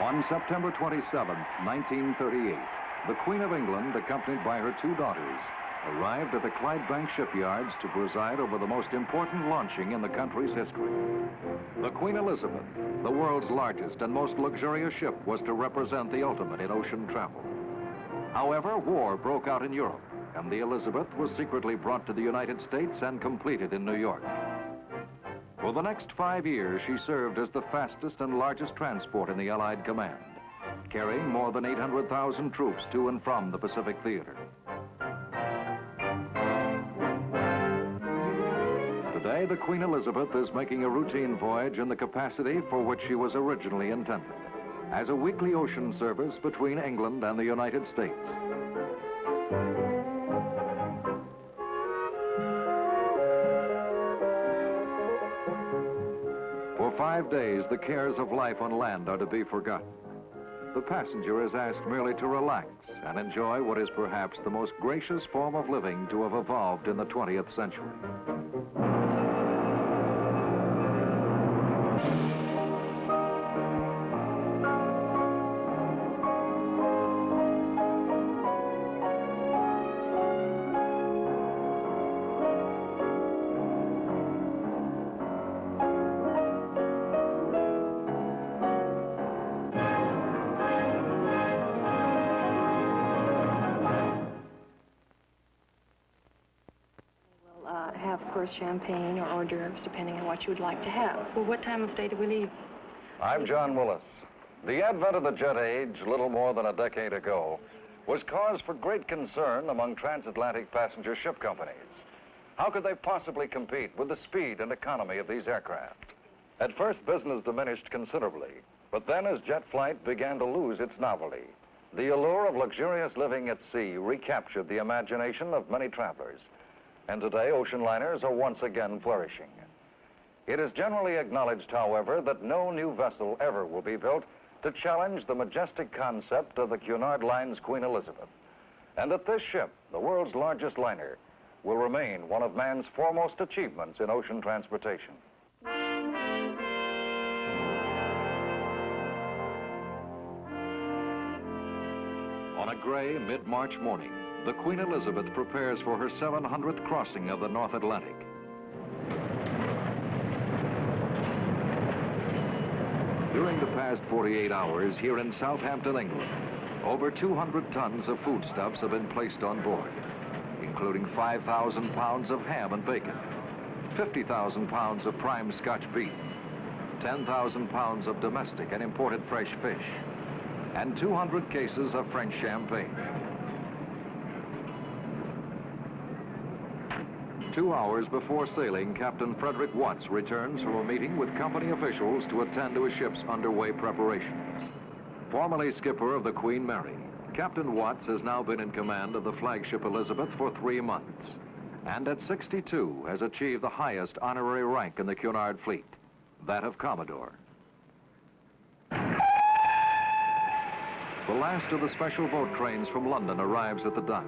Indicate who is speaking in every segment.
Speaker 1: On September 27, 1938, the Queen of England, accompanied by her two daughters, arrived at the Clydebank shipyards to preside over the most important launching in the country's history. The Queen Elizabeth, the world's largest and most luxurious ship, was to represent the ultimate in ocean travel. However, war broke out in Europe, and the Elizabeth was secretly brought to the United States and completed in New York. For the next 5 years, she served as the fastest and largest transport in the Allied command, carrying more than 800,000 troops to and from the Pacific theater. Today, the Queen Elizabeth is making a routine voyage in the capacity for which she was originally intended, as a weekly ocean service between England and the United States. For 5 days, the cares of life on land are to be forgotten. The passenger is asked merely to relax and enjoy what is perhaps the most gracious form of living to have evolved in the 20th century.
Speaker 2: Have, of course, champagne or hors d'oeuvres, depending on what you would like to have. Well, what time of day do we leave?
Speaker 1: I'm John Willis. The advent of the jet age, little more than a decade ago, was cause for great concern among transatlantic passenger ship companies. How could they possibly compete with the speed and economy of these aircraft? At first, business diminished considerably, but then as jet flight began to lose its novelty, the allure of luxurious living at sea recaptured the imagination of many travelers. And today, ocean liners are once again flourishing. It is generally acknowledged, however, that no new vessel ever will be built to challenge the majestic concept of the Cunard Line's Queen Elizabeth, and that this ship, the world's largest liner, will remain one of man's foremost achievements in ocean transportation. On a gray mid-March morning, the Queen Elizabeth prepares for her 700th crossing of the North Atlantic. During the past 48 hours here in South Hampton, England, over 200 tons of foodstuffs have been placed on board, including 5,000 pounds of ham and bacon, 50,000 pounds of prime Scotch beef, 10,000 pounds of domestic and imported fresh fish, and 200 cases of French champagne. 2 hours before sailing, Captain Frederick Watts returns from a meeting with company officials to attend to his ship's underway preparations. Formerly skipper of the Queen Mary, Captain Watts has now been in command of the flagship Elizabeth for 3 months, and at 62 has achieved the highest honorary rank in the Cunard fleet, that of Commodore. The last of the special boat trains from London arrives at the dock,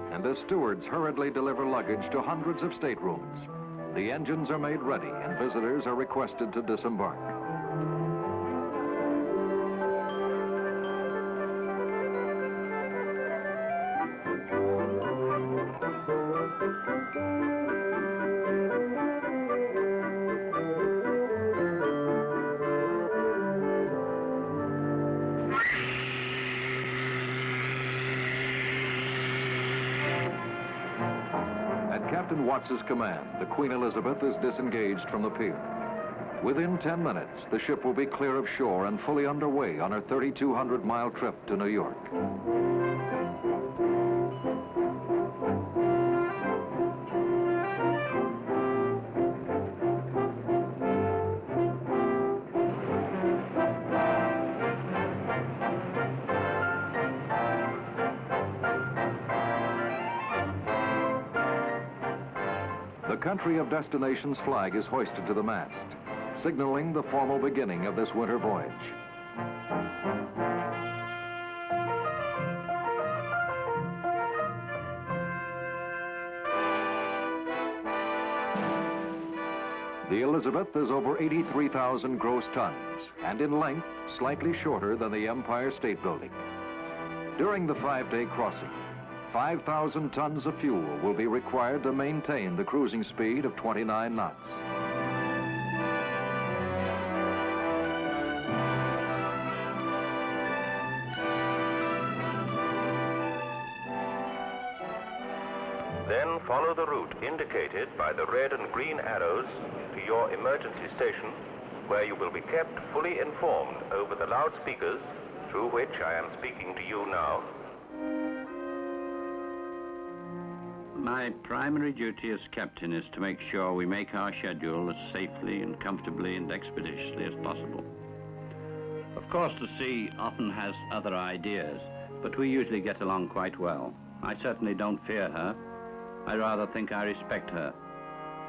Speaker 1: and as stewards hurriedly deliver luggage to hundreds of staterooms, the engines are made ready and visitors are requested to disembark. Captain Watts's command, the Queen Elizabeth is disengaged from the pier. Within 10 minutes, the ship will be clear of shore and fully underway on her 3,200-mile trip to New York. The country of destination's flag is hoisted to the mast, signaling the formal beginning of this winter voyage. The Elizabeth is over 83,000 gross tons, and in length, slightly shorter than the Empire State Building. During the 5-day crossing, 5,000 tons of fuel will be required to maintain the cruising speed of 29 knots.
Speaker 3: Then follow the route indicated by the red and green arrows to your emergency station, where you will be kept fully informed over the loudspeakers through which I am speaking to you now.
Speaker 4: My primary duty as captain is to make sure we make our schedule as safely and comfortably and expeditiously as possible. Of course, the sea often has other ideas, but we usually get along quite well. I certainly don't fear her. I rather think I respect her.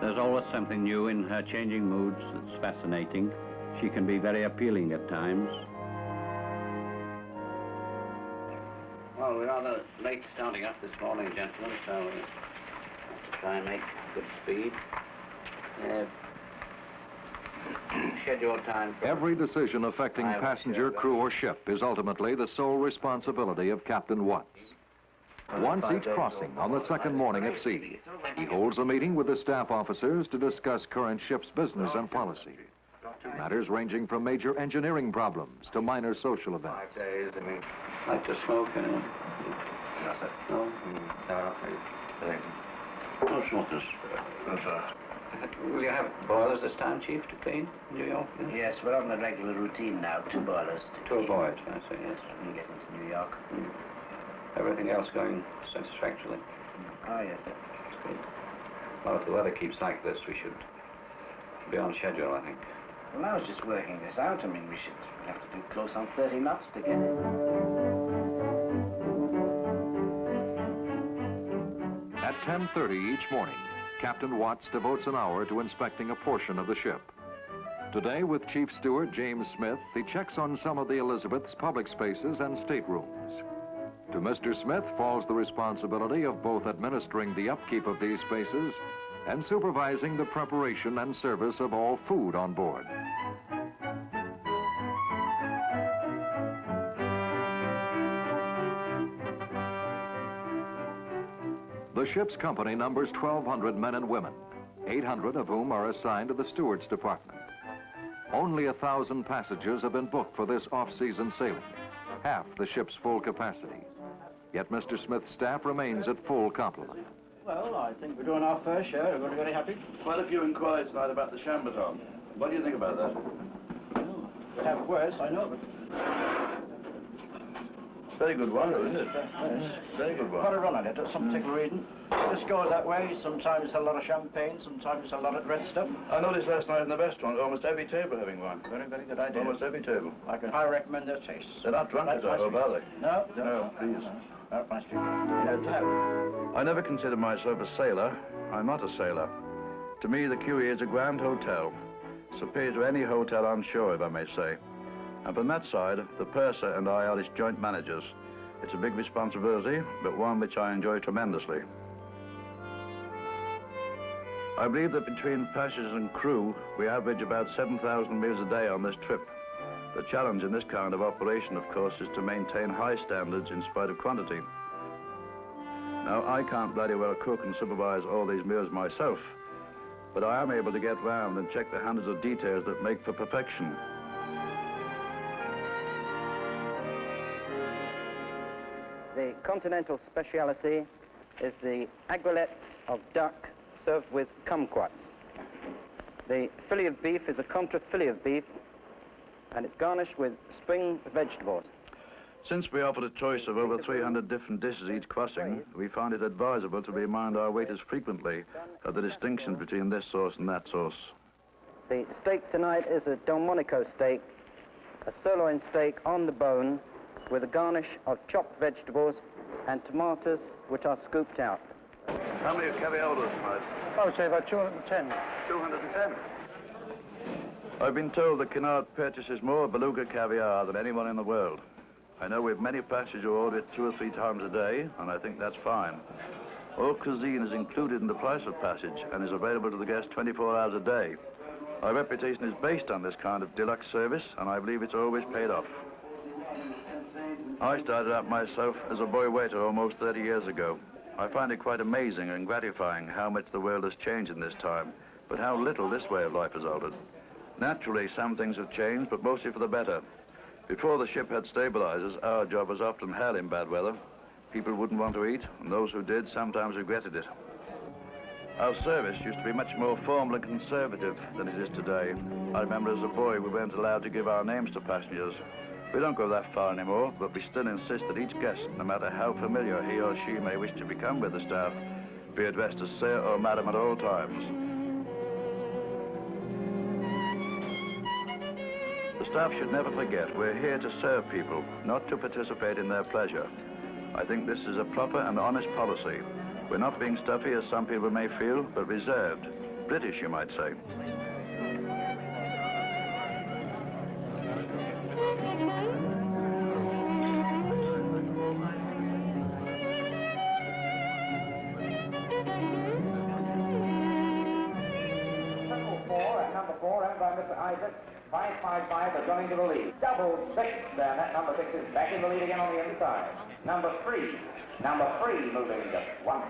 Speaker 4: There's always something new in her changing moods that's fascinating. She can be very appealing at times. Well, we're rather late starting up this morning, gentlemen, so we'll have to try and make good speed. Scheduled time.
Speaker 1: Every decision affecting passenger, crew, or ship is ultimately the sole responsibility of Captain Watts. Once each crossing on the second morning at sea, he holds a meeting with the staff officers to discuss current ship's business and policy. Matters ranging from major engineering problems to minor social events.
Speaker 4: 5 days, I mean, like to smoke, anyone? No, sir. No? No smokers. No, sir. Will you have boilers this time, Chief, to clean in New York?
Speaker 5: Yes, we're on a regular routine now, 2 boilers to
Speaker 4: To avoid, I see, yes.
Speaker 5: when you get into New York.
Speaker 4: Everything else going satisfactorily?
Speaker 5: Oh, yes, sir.
Speaker 4: That's good. Well, if the weather keeps like this, we should be on schedule, I think.
Speaker 5: Well, I was just working this out. I mean, we should have to do close on 30 knots to get it.
Speaker 1: At 10:30 each morning, Captain Watts devotes an hour to inspecting a portion of the ship. Today, with Chief Steward James Smith, he checks on some of the Elizabeth's public spaces and staterooms. To Mr. Smith falls the responsibility of both administering the upkeep of these spaces and supervising the preparation and service of all food on board. The ship's company numbers 1,200 men and women, 800 of whom are assigned to the steward's department. Only 1,000 passengers have been booked for this off-season sailing, half the ship's full capacity. Yet Mr. Smith's staff remains at full complement.
Speaker 6: Well, I think we're doing our fair share. Everybody very happy?
Speaker 7: Quite a few inquiries tonight about the Chamberton. What do you think about that?
Speaker 6: Oh, we have worse, I know, but
Speaker 7: Very good one, isn't it?
Speaker 6: yes.
Speaker 7: Very good
Speaker 6: Quite a
Speaker 7: one.
Speaker 6: run on it, that's some particular reading. Just goes that way. Sometimes a lot of champagne, sometimes a lot of red stuff.
Speaker 7: I noticed last night in the restaurant, almost every table having one.
Speaker 6: Very, very good idea.
Speaker 7: Almost every table.
Speaker 6: I can highly recommend their tastes.
Speaker 7: They're not drunk as I hope, are they?
Speaker 6: No,
Speaker 7: No, please.
Speaker 6: No, nice people. Glad to have it.
Speaker 7: I never considered myself a sailor. I'm not a sailor. To me, the QE is a grand hotel, superior to any hotel on shore, if I may say. And from that side, the purser and I are its joint managers. It's a big responsibility, but one which I enjoy tremendously. I believe that between passengers and crew, we average about 7,000 meals a day on this trip. The challenge in this kind of operation, of course, is to maintain high standards in spite of quantity. Now, I can't bloody well cook and supervise all these meals myself, but I am able to get round and check the hundreds of details that make for perfection.
Speaker 5: The continental speciality is the aguilettes of duck served with kumquats. The fillet of beef is a contra fillet of beef, and it's garnished with spring vegetables.
Speaker 7: Since we offered a choice of over 300 different dishes each crossing, we found it advisable to remind our waiters frequently of the distinction between this sauce and that sauce.
Speaker 5: The steak tonight is a Delmonico steak, a sirloin steak on the bone with a garnish of chopped vegetables and tomatoes which are scooped out.
Speaker 7: How many caviar orders tonight?
Speaker 6: I would say about 210.
Speaker 7: 210. I've been told that Cunard purchases more beluga caviar than anyone in the world. I know we've many passengers who order it 2 or 3 times a day, and I think that's fine. All cuisine is included in the price of passage and is available to the guests 24 hours a day. Our reputation is based on this kind of deluxe service, and I believe it's always paid off. I started out myself as a boy waiter almost 30 years ago. I find it quite amazing and gratifying how much the world has changed in this time, but how little this way of life has altered. Naturally, some things have changed, but mostly for the better. Before the ship had stabilizers, our job was often hell in bad weather. People wouldn't want to eat, and those who did sometimes regretted it. Our service used to be much more formal and conservative than it is today. I remember as a boy we weren't allowed to give our names to passengers. We don't go that far anymore, but we still insist that each guest, no matter how familiar he or she may wish to become with the staff, be addressed as sir or madam at all times. The staff should never forget we're here to serve people, not to participate in their pleasure. I think this is a proper and honest policy. We're not being stuffy, as some people may feel, but reserved. British, you might say.
Speaker 8: Number 4, owned by Mr. Isaac. 555 are going to the lead. Double 6 there. That number 6 is back in the lead again on the inside. Number 3 moving just 1.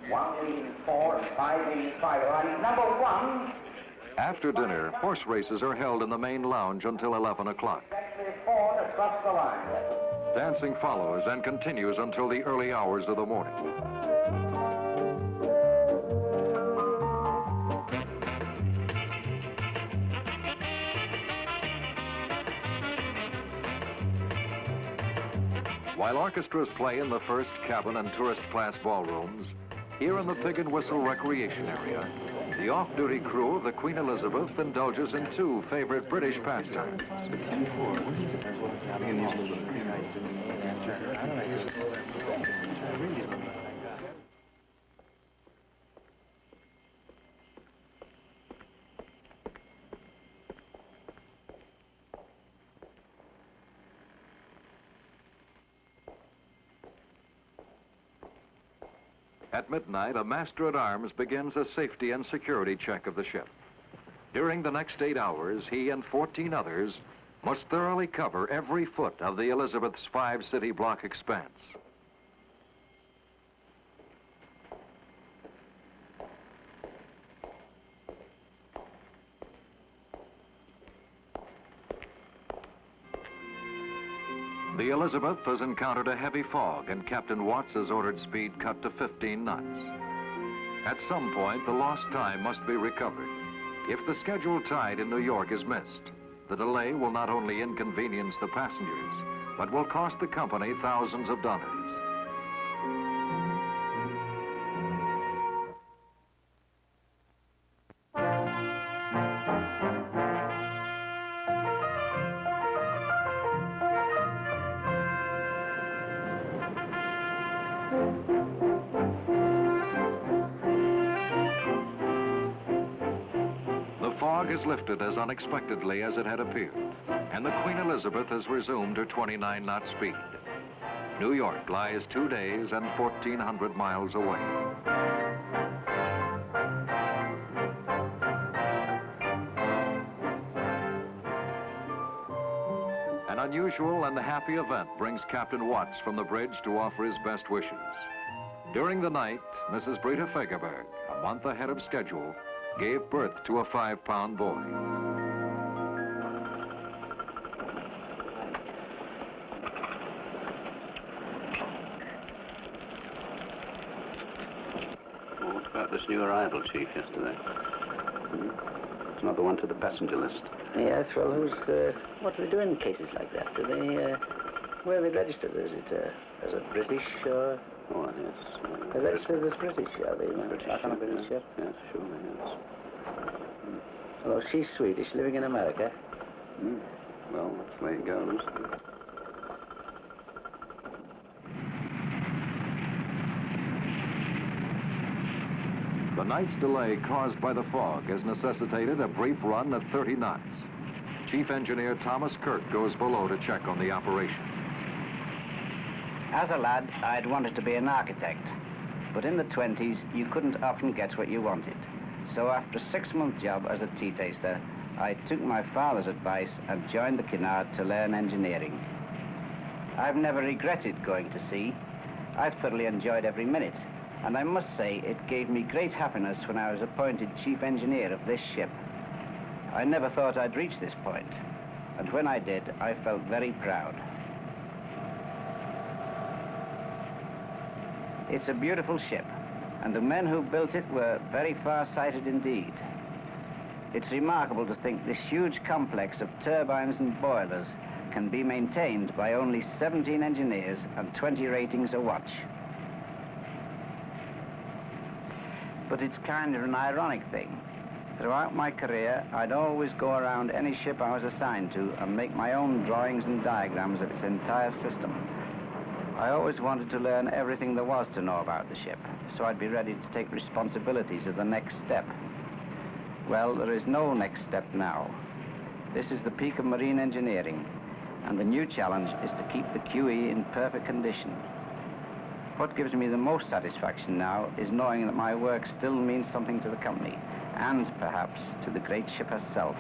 Speaker 8: 1 leading 4 and 5 leading 5. Riding number 1.
Speaker 1: After dinner, horse races are held in the main lounge until 11 o'clock.
Speaker 8: Exactly 4 to cross the line.
Speaker 1: Dancing follows and continues until the early hours of the morning. While orchestras play in the first cabin and tourist class ballrooms, here in the Pig and Whistle recreation area, the off-duty crew of the Queen Elizabeth indulges in 2 favorite British pastimes. At midnight, a master-at-arms begins a safety and security check of the ship. During the next 8 hours, he and 14 others must thoroughly cover every foot of the Elizabeth's 5-city block expanse. The Elizabeth has encountered a heavy fog, and Captain Watts has ordered speed cut to 15 knots. At some point, the lost time must be recovered. If the scheduled tide in New York is missed, the delay will not only inconvenience the passengers, but will cost the company thousands of dollars. Is lifted as unexpectedly as it had appeared, and the Queen Elizabeth has resumed her 29-knot speed. New York lies 2 days and 1,400 miles away. An unusual and happy event brings Captain Watts from the bridge to offer his best wishes. During the night, Mrs. Brita Fagerberg, a month ahead of schedule, gave birth to a 5-pound boy.
Speaker 4: Well, what about this new arrival, Chief, yesterday? It's not the one to the passenger list.
Speaker 5: Yes, well, what do they do in cases like that? Do they, where are they registered? Is it as a British or?
Speaker 4: Oh, yes.
Speaker 5: They're registered as British, are they?
Speaker 4: British,
Speaker 5: Back on a British ship?
Speaker 4: Yes, sure, yes.
Speaker 5: Although she's Swedish, living in America.
Speaker 4: Well, that's the way it goes.
Speaker 1: The night's delay caused by the fog has necessitated a brief run at 30 knots. Chief Engineer Thomas Kirk goes below to check on the operation.
Speaker 9: As a lad, I'd wanted to be an architect, but in the 20s, you couldn't often get what you wanted.
Speaker 5: So after a 6-month job as a tea taster, I took my father's advice and joined the Cunard to learn engineering. I've never regretted going to sea. I've thoroughly enjoyed every minute, and I must say it gave me great happiness when I was appointed chief engineer of this ship. I never thought I'd reach this point, and when I did, I felt very proud. It's a beautiful ship, and the men who built it were very far-sighted indeed. It's remarkable to think this huge complex of turbines and boilers can be maintained by only 17 engineers and 20 ratings a watch. But it's kind of an ironic thing. Throughout my career, I'd always go around any ship I was assigned to and make my own drawings and diagrams of its entire system. I always wanted to learn everything there was to know about the ship, so I'd be ready to take responsibilities of the next step. Well, there is no next step now. This is the peak of marine engineering, and the new challenge is to keep the QE in perfect condition. What gives me the most satisfaction now is knowing that my work still means something to the company, and perhaps to the great ship herself.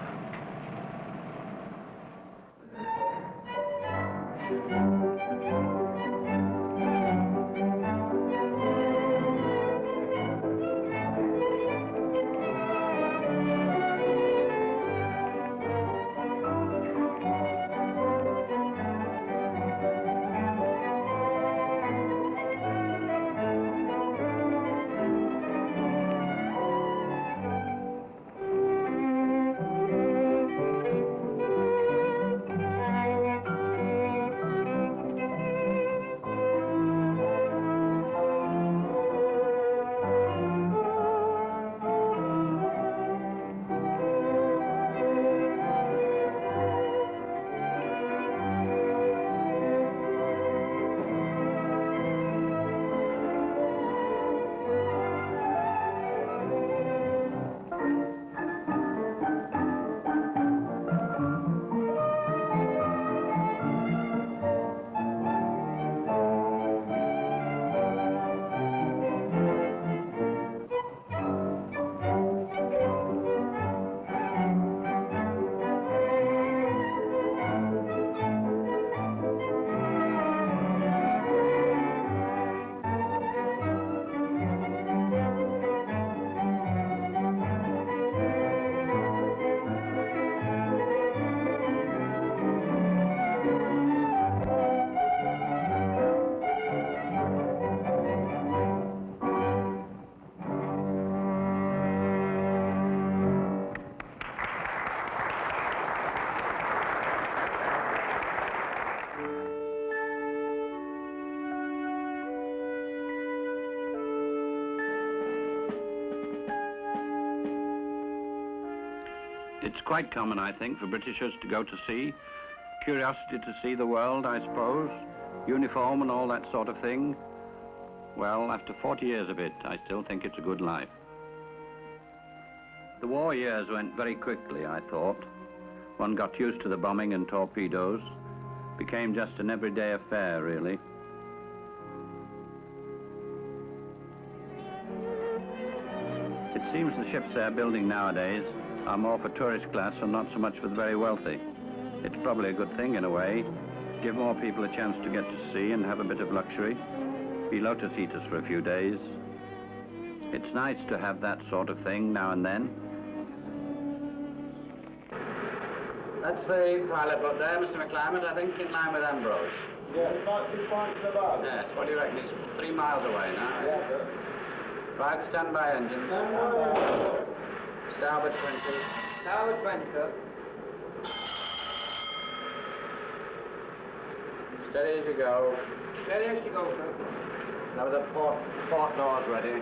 Speaker 4: It's quite common, I think, for Britishers to go to sea. Curiosity to see the world, I suppose. Uniform and all that sort of thing. Well, after 40 years of it, I still think it's a good life. The war years went very quickly, I thought. One got used to the bombing and torpedoes. Became just an everyday affair, really. It seems the ships they're building nowadays are more for tourist class and not so much for the very wealthy. It's probably a good thing in a way. Give more people a chance to get to sea and have a bit of luxury. Be lotus eaters for a few days. It's nice to have that sort of thing now and then.
Speaker 9: That's the pilot boat there, Mr. McClimate, I think in line with Ambrose.
Speaker 10: Yeah, it's about 2 points above.
Speaker 9: Yes, what do you reckon? He's 3 miles away now.
Speaker 10: Yeah, sir.
Speaker 9: Right, stand by engine.
Speaker 10: Stand by.
Speaker 9: Starboard 20.
Speaker 5: Starboard 20, sir.
Speaker 9: Steady as you go.
Speaker 5: Steady as you go, sir.
Speaker 9: Now the port doors ready.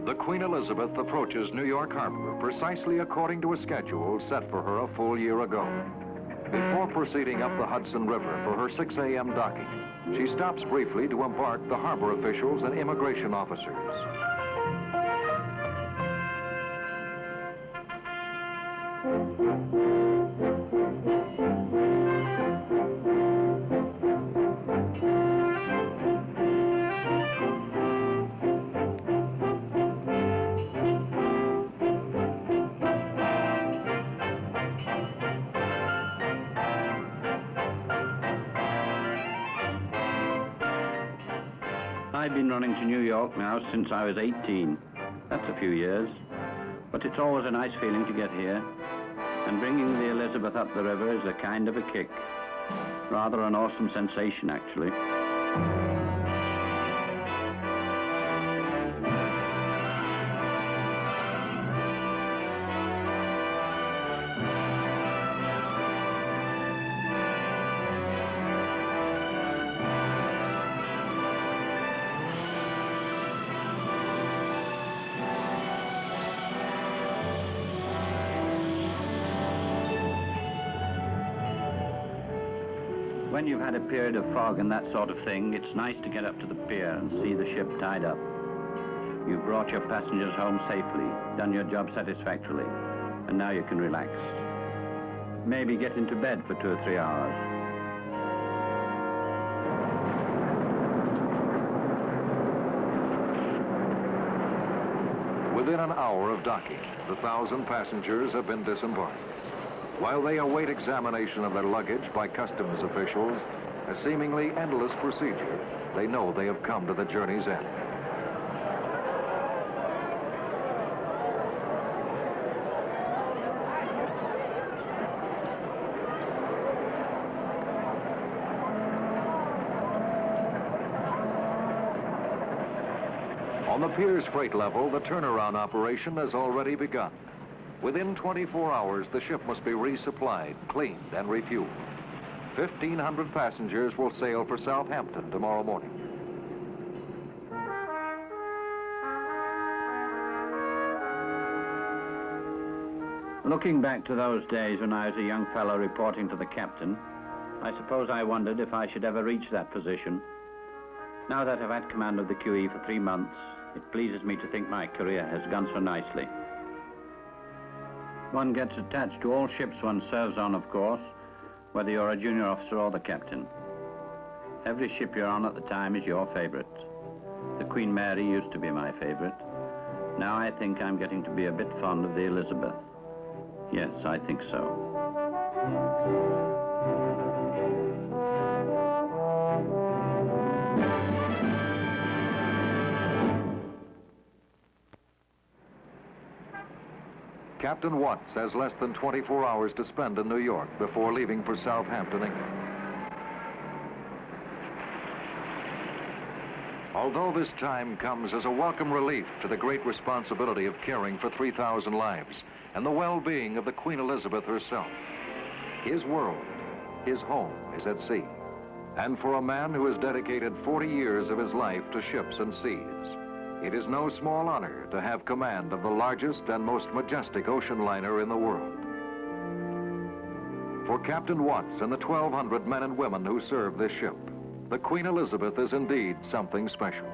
Speaker 1: The Queen Elizabeth approaches New York Harbor precisely according to a schedule set for her a full year ago. Before proceeding up the Hudson River for her 6 a.m. docking, she stops briefly to embark the harbor officials and immigration officers.
Speaker 4: I've been running to New York now since I was 18. That's a few years. But it's always a nice feeling to get here. And bringing the Elizabeth up the river is a kind of a kick. Rather an awesome sensation, actually. When you've had a period of fog and that sort of thing, it's nice to get up to the pier and see the ship tied up. You've brought your passengers home safely, done your job satisfactorily, and now you can relax. Maybe get into bed for 2 or 3 hours.
Speaker 1: Within an hour of docking, the 1,000 passengers have been disembarked. While they await examination of their luggage by customs officials, a seemingly endless procedure, they know they have come to the journey's end. On the pier's freight level, the turnaround operation has already begun. Within 24 hours, the ship must be resupplied, cleaned, and refueled. 1,500 passengers will sail for South Hampton tomorrow morning.
Speaker 4: Looking back to those days when I was a young fellow reporting to the captain, I suppose I wondered if I should ever reach that position. Now that I've had command of the QE for 3 months, it pleases me to think my career has gone so nicely. One gets attached to all ships one serves on, of course, whether you're a junior officer or the captain. Every ship you're on at the time is your favorite. The Queen Mary used to be my favorite. Now I think I'm getting to be a bit fond of the Elizabeth. Yes, I think so.
Speaker 1: Captain Watts has less than 24 hours to spend in New York before leaving for Southampton, England. Although this time comes as a welcome relief to the great responsibility of caring for 3,000 lives and the well-being of the Queen Elizabeth herself, his world, his home is at sea. And for a man who has dedicated 40 years of his life to ships and seas, it is no small honor to have command of the largest and most majestic ocean liner in the world. For Captain Watts and the 1,200 men and women who serve this ship, the Queen Elizabeth is indeed something special.